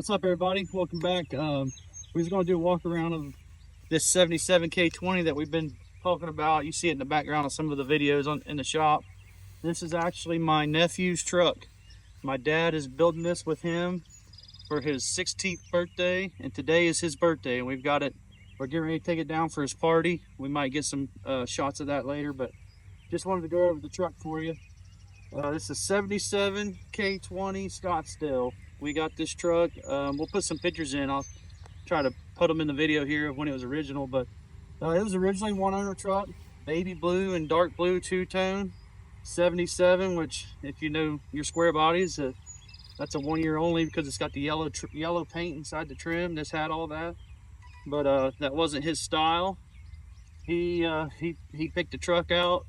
What's up, everybody? Welcome back. We're just going to do a walk around of this 77 K20 that we've been talking about. You see it in the background of some of the videos in the shop. This is actually my nephew's truck. My dad is building this with him for his 16th birthday, and today is his birthday, and we've got it. We're getting ready to take it down for his party. We might get some shots of that later, but just wanted to go over the truck for you. This is 77 K20 Scottsdale. We got this truck. We'll put some pictures in. I'll try to put them in the video here of when it was original, but it was originally one owner truck, baby blue and dark blue two-tone, 77, which if you know your square bodies, that's a 1 year only because it's got the yellow paint inside the trim. This had all that, but that wasn't his style. He picked the truck out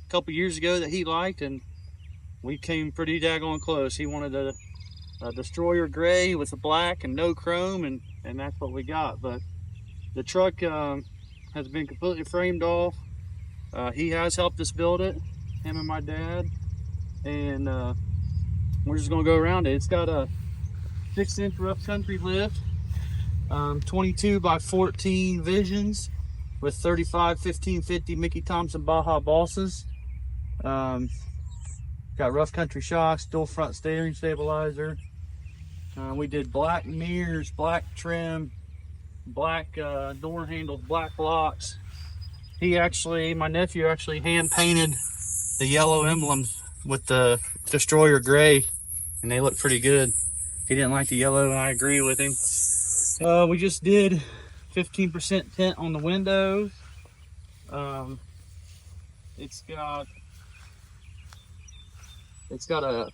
a couple years ago that he liked, and we came pretty daggone close. He wanted a Destroyer gray with the black and no chrome, and that's what we got. But the truck has been completely framed off. He has helped us build it, him and my dad, and we're just gonna go around it. It's got a 6-inch rough country lift, 22 by 14 visions with 35 1550 Mickey Thompson Baja bosses. Got rough country shocks, dual front steering stabilizer. We did black mirrors, black trim, black door handles, black blocks. My nephew actually hand painted the yellow emblems with the Destroyer gray, and they look pretty good. He didn't like the yellow, and I agree with him. We just did 15% tint on the windows. It's got a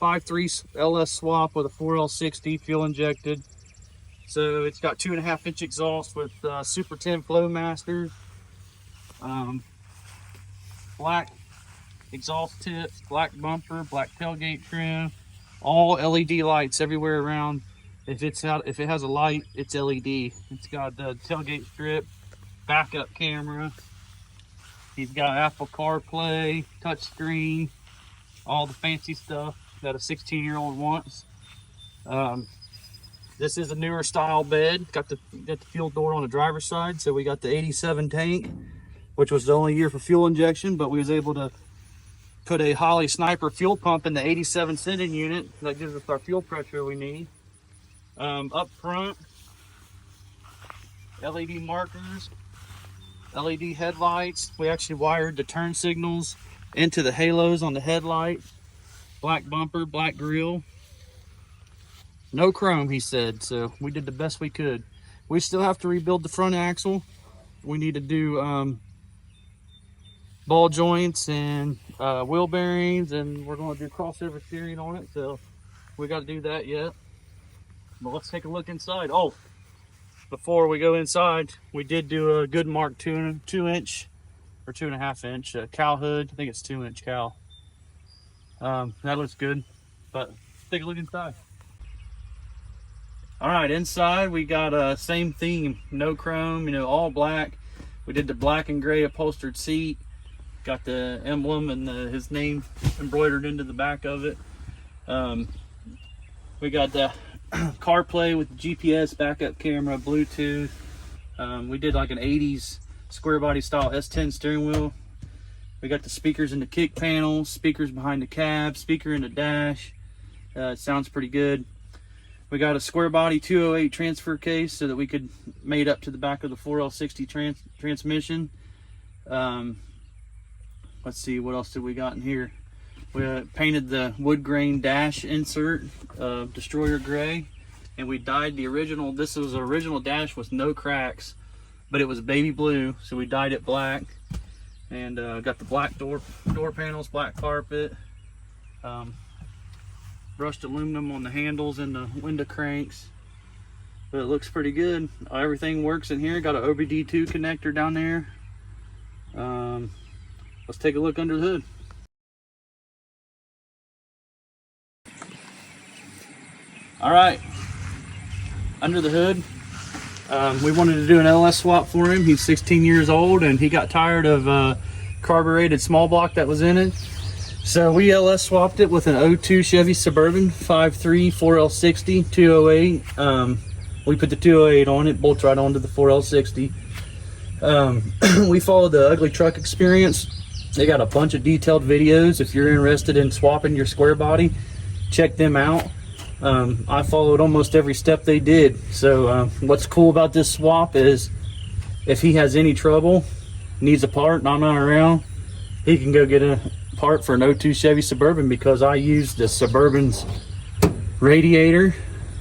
5.3 LS swap with a 4L60 fuel injected. So it's got 2.5-inch exhaust with Super 10 Flowmasters. Black exhaust tips, black bumper, black tailgate trim, all LED lights everywhere around. If it has a light, it's LED. It's got the tailgate strip, backup camera. He's got Apple CarPlay, touchscreen, all the fancy stuff that a 16-year-old wants. This is a newer style bed. Got the fuel door on the driver's side, so we got the 87 tank, which was the only year for fuel injection, but we was able to put a Holley Sniper fuel pump in the 87 sending unit. That gives us our fuel pressure we need. Up front, LED markers, LED headlights. We actually wired the turn signals into the halos on the headlight. Black bumper, black grille. No chrome, he said, so we did the best we could. We still have to rebuild the front axle. We need to do ball joints and wheel bearings, and we're going to do crossover steering on it, so we got to do that yet. But let's take a look inside. Oh, before we go inside, we did do a Goodmark 2-inch or 2.5-inch cow hood. I think it's 2-inch cow. That looks good, but let's take a look inside. All right, inside we got same theme, no chrome, all black. We did the black and gray upholstered seat. Got the emblem and his name embroidered into the back of it. We got the CarPlay with GPS, backup camera, Bluetooth. We did like an 80s square body style S10 steering wheel. We got the speakers in the kick panel, speakers behind the cab, speaker in the dash. It sounds pretty good. We got a square body 208 transfer case so that we could mate up to the back of the 4L60 transmission. Let's see, what else did we got in here? We painted the wood grain dash insert, Destroyer gray, and we dyed the original. This was an original dash with no cracks, but it was baby blue, so we dyed it black. And got the black door panels, black carpet, brushed aluminum on the handles and the window cranks, but it looks pretty good. Everything works in here. Got an OBD2 connector down there. Let's take a look under the hood. All right, under the hood, we wanted to do an LS swap for him. He's 16 years old, and he got tired of carbureted small block that was in it. So we LS swapped it with an 02 Chevy Suburban 5.3 4L60 208. We put the 208 on it, bolts right onto the 4L60. We followed the Ugly Truck Experience. They got a bunch of detailed videos. If you're interested in swapping your square body, check them out. I followed almost every step they did. So what's cool about this swap is if he has any trouble, needs a part and I'm not around, he can go get a part for an 02 Chevy Suburban, because I used the Suburban's radiator,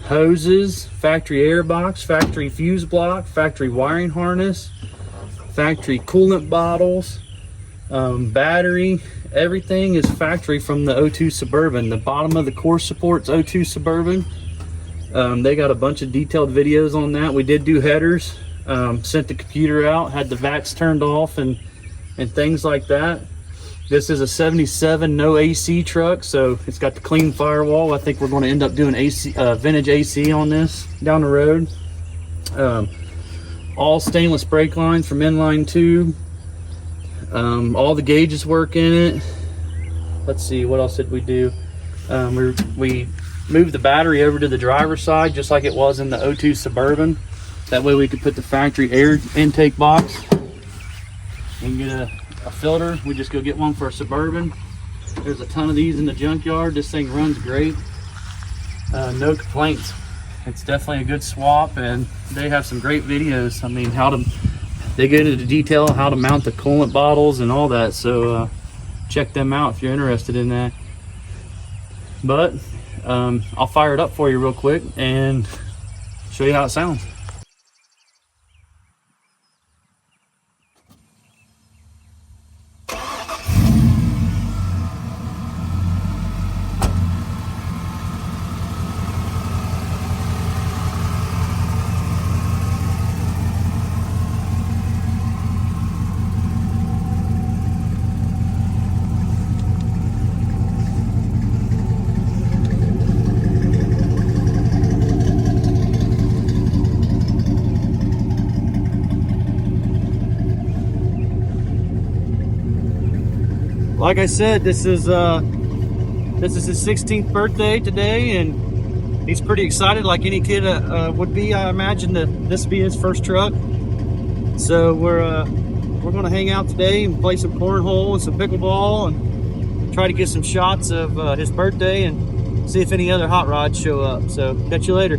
hoses, factory air box, factory fuse block, factory wiring harness, factory coolant bottles, battery. Everything is factory from the 02 Suburban. The bottom of the core supports 02 Suburban. They got a bunch of detailed videos on that. We did do headers, sent the computer out, had the VATs turned off and things like that. This is a 77 no AC truck, so it's got the clean firewall. I think we're going to end up doing AC, vintage AC on this down the road. All stainless brake lines from inline tube. All the gauges work in it. Let's see, what else did we do? We moved the battery over to the driver's side just like it was in the 02 Suburban. That way we could put the factory air intake box and get a filter. We just go get one for a Suburban. There's a ton of these in the junkyard. This thing runs great. No complaints. It's definitely a good swap, and they have some great videos. I mean, they get into detail how to mount the coolant bottles and all that. So check them out if you're interested in that. But I'll fire it up for you real quick and show you how it sounds. Like I said, this is his 16th birthday today, and he's pretty excited, like any kid would be. I imagine that this be his first truck. So we're gonna hang out today and play some cornhole and some pickleball and try to get some shots of his birthday and see if any other hot rods show up. So catch you later.